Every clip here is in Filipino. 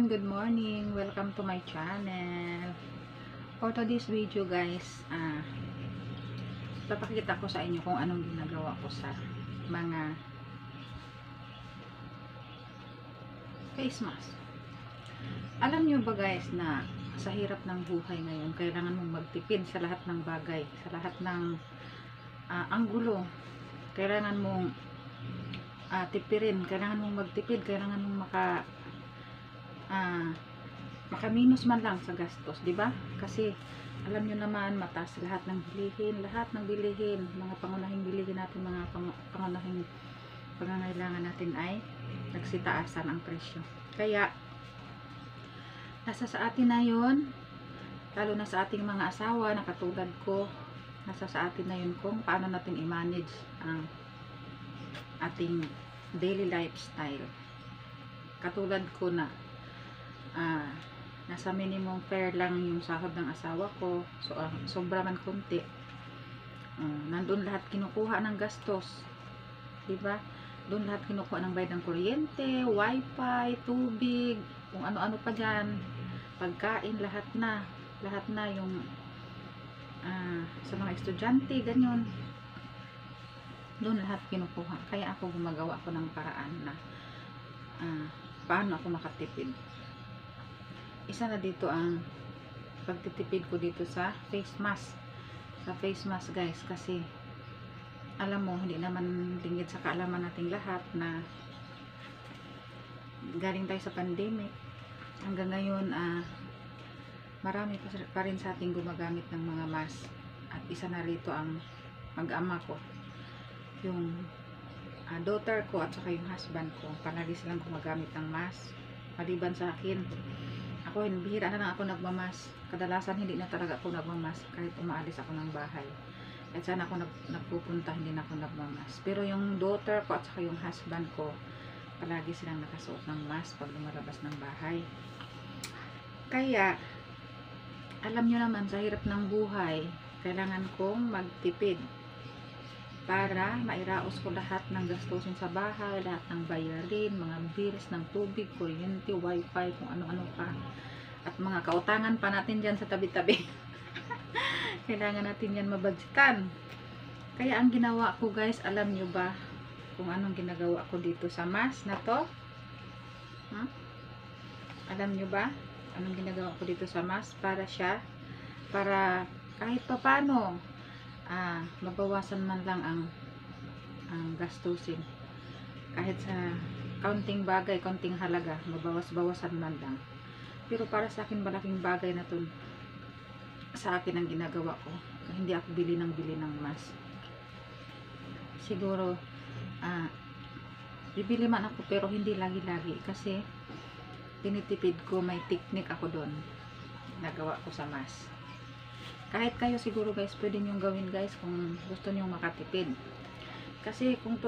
good morning. Welcome to my channel. For today's video guys, papakita ko sa inyo kung anong ginagawa ko sa mga face mask. Alam nyo ba guys na sa hirap ng buhay ngayon, kailangan mong magtipid sa lahat ng bagay, sa lahat ng anggulo. Kailangan mong tipirin, kailangan mong magtipid, kailangan mong makaminus man lang sa gastos, di ba? Kasi alam nyo naman, mataas lahat ng bilihin, mga pangunahing bilihin natin, mga pangunahing pangangailangan natin ay nagsitaasan ang presyo. Kaya nasa sa atin na yun, lalo na sa ating mga asawa na katulad ko, nasa sa atin na yun kung paano natin i-manage ang ating daily lifestyle. Katulad ko na nasa minimum fare lang yung sahod ng asawa ko, so sobra man konti, nandun lahat kinukuha ng gastos, diba? Doon lahat kinukuha ng bayad ng kuryente, wifi, tubig, kung ano-ano pa dyan, pagkain, lahat na yung sa mga estudyante, ganyan, doon lahat kinukuha. Kaya ako gumagawa ko ng paraan na paano ako makatipid. Isa na dito ang pagtitipid ko dito sa face mask. Sa face mask guys, kasi alam mo, hindi naman lingid sa kaalaman nating lahat na galing tayo sa pandemic. Hanggang ngayon, marami pa rin sa ating gumagamit ng mga mask. At isa na rito ang mag-ama ko. Yung daughter ko at saka yung husband ko, palagi silang gumagamit ng mask. Maliban sa akin, ako, bihira na lang ako nagmamas. Kadalasan hindi na talaga ako nagmamas kahit umaalis ako ng bahay. At sana ako nagpupunta, hindi na ako nagmamas. Pero yung daughter ko at saka yung husband ko, palagi silang nakasuot ng mask pag lumalabas ng bahay. Kaya, alam nyo naman, sa hirap ng buhay, kailangan kong magtipid para mairaos ko lahat ng gastusin sa bahay, lahat ng bayarin, mga bills ng tubig, kuryente, wifi, kung ano-ano pa. At mga kautangan pa natin dyan sa tabi-tabi. Kailangan natin yan mabudgetan. Kaya ang ginawa ko guys, alam nyo ba kung anong ginagawa ko dito sa mask na to? Alam nyo ba anong ginagawa ko dito sa mask? Para kahit papano mabawasan man lang ang gastusin. Kahit sa kaunting bagay, kaunting halaga, mabawas-bawasan man lang. Pero para sa akin, malaking bagay na to sa akin ang ginagawa ko. Hindi ako bili ng mask. Siguro bibili man ako, pero hindi lagi-lagi, kasi tinitipid ko, may technique ako doon nagawa ko sa mask. Kahit kayo siguro guys, pwede nyo gawin guys kung gusto nyo makatipid. Kasi kung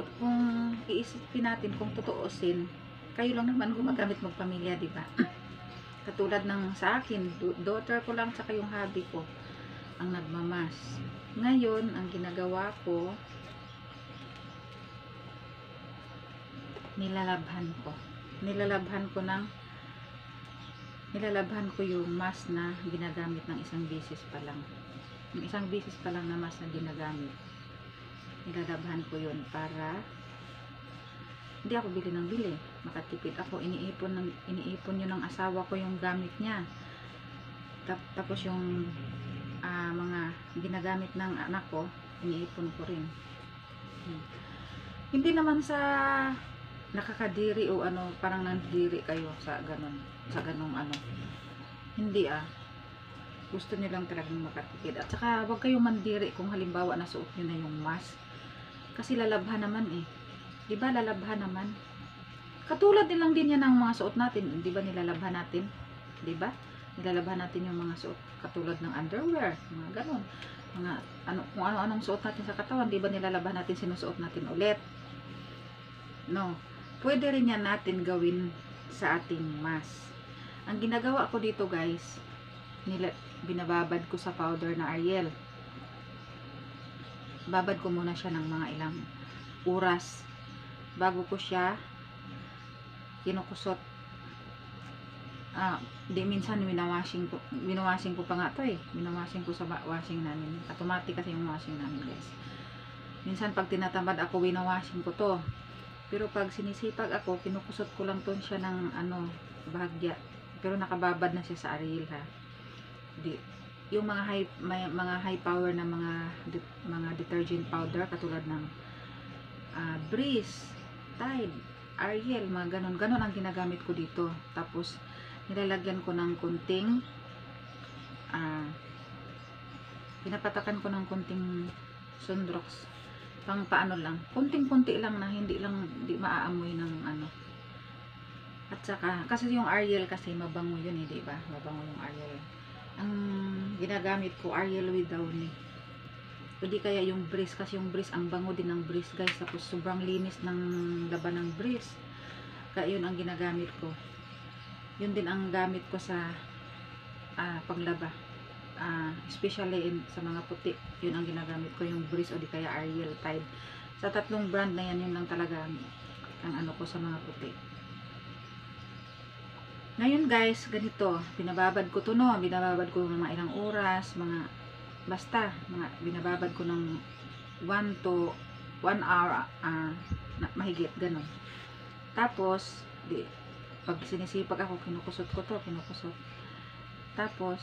iisipin natin, kung tutuusin, kayo lang naman gumagamit magpamilya, diba? Katulad ng sa akin, daughter ko lang saka yung hubby ko ang nagmamas. Ngayon, ang ginagawa ko, nilalabhan ko yung mask na ginagamit ng isang beses pa lang. Yung isang beses pa lang na mask na ginagamit, nilalabhan ko yun para hindi ako bili ng bili, makatipid ako. Iniipon yun ng asawa ko yung gamit niya. Tapos yung mga ginagamit ng anak ko, iniipon ko rin. Hindi naman sa nakakadiri o parang nandiri kayo sa ganong Hindi gusto nyo lang talagang makatipid. At saka wag kayong mandiri kung halimbawa nasuot nyo na yung mask, kasi lalabhan naman diba, lalabhan naman. Katulad din lang din yan ang mga suot natin, diba, nilalabhan natin, diba, nilalabhan natin yung mga suot, katulad ng underwear, mga ganon, mga kung ano-anong suot natin sa katawan, diba, nilalabhan natin, sinusuot natin ulit. No, pwede rin yan natin gawin sa ating mask. Ang ginagawa ko dito guys, binababad ko sa powder na Ariel. Babad ko muna siya ng mga ilang oras bago ko siya kinukusot. Di minsan winawashing ko pa nga to eh. Winawashing ko sa washing namin. Automatic kasi yung washing namin, guys. Minsan pag tinatamad ako, winawashing ko to. Pero pag sinisipag ako, kinukusot ko lang to siya ng bahagya. Pero nakababad na siya sa Ariel, ha. Yung mga high power na mga detergent powder katulad ng Breeze, Tide, Ariel, mga ganon ang ginagamit ko dito. Tapos nilalagyan ko ng kunting pinapatakan ko ng kunting Sunrox pang paano lang, kunting-kunti lang na hindi maaamoy ng at saka kasi yung Ariel kasi mabango yun eh, di ba? Mabango yung Ariel. Ang ginagamit ko Ariel with Downy. O di kaya yung Breeze, kasi yung Breeze ang bango din ng Breeze, guys. Tapos sobrang linis ng laban ng Breeze. Kaya yun ang ginagamit ko. Yun din ang gamit ko sa panglaba. Especially sa mga puti. Yun ang ginagamit ko, yung Breeze o di kaya Ariel, Tide. Sa tatlong brand na yan, yun lang talaga ang ko sa mga puti. Ngayon guys, ganito, binababad ko to, no? Binababad ko ng mga ilang oras, binababad ko ng 1 to 1 hour, mahigit, ganun. Tapos, pag sinisipag ako, kinukusot ko to, Tapos,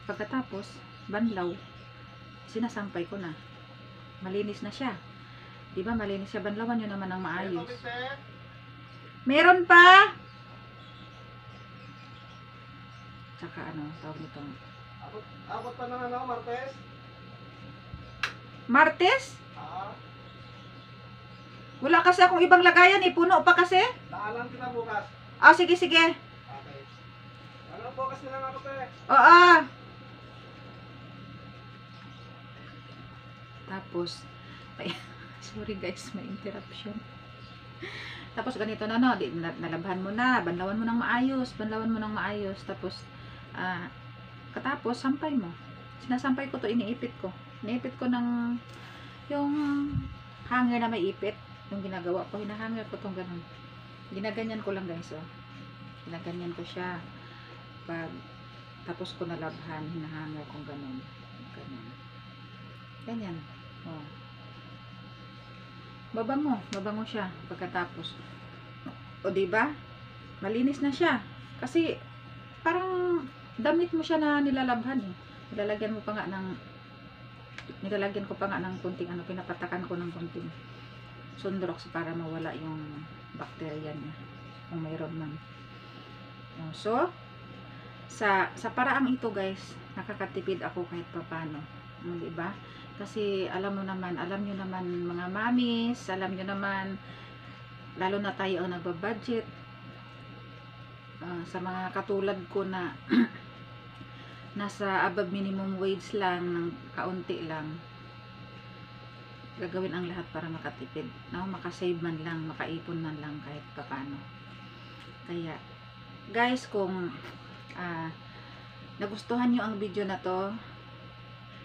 pagkatapos, banlaw, sinasampay ko na. Malinis na siya. Diba, malinis siya, banlawan nyo naman ng maayos. Meron pa! Saka tawag nito. Abot pa na Martes? Martes? Wala kasi akong ibang lagayan eh. Puno pa kasi. Daanan kita bukas. Sige. Okay. Bukas na lang ako, te. Oo. Tapos, sorry guys, may interruption. Tapos ganito na, no, nalabhan mo na, banlawan mo ng maayos, tapos, katapos, sampay mo. Sinasampay ko to, iniipit ko ng, yung hanger na may ipit, yung ginagawa ko, hinahanger ko tong ganun. Ginaganyan ko lang guys, ginaganyan ko siya, tapos ko nalabhan, hinahanger kong ganun, ganyan, mabango siya pagkatapos. O diba? Malinis na siya. Kasi parang damit mo siya na nilalabhan eh. Nilalagyan ko pa nga ng kunting pinapatakan ko ng kunting Sunrox para mawala yung bakterya niya kung mayroon man. So, sa paraang ito guys, nakakatipid ako kahit papaano. Diba? Kasi alam nyo naman mga mamis, alam nyo naman, lalo na tayo ang nagbabudget, sa mga katulad ko na nasa above minimum wage lang, ng kaunti lang, gagawin ang lahat para makatipid, makasave man lang, makaipon man lang kahit paano. Kaya guys, kung nagustuhan nyo ang video na to,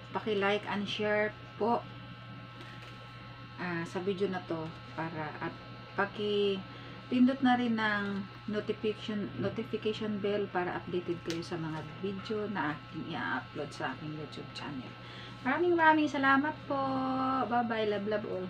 paki-like and share po sa video na to, para at paki-pindot na rin ng notification bell para updated kayo sa mga video na aking i-upload sa aking YouTube channel. Maraming salamat po. Bye bye, love all.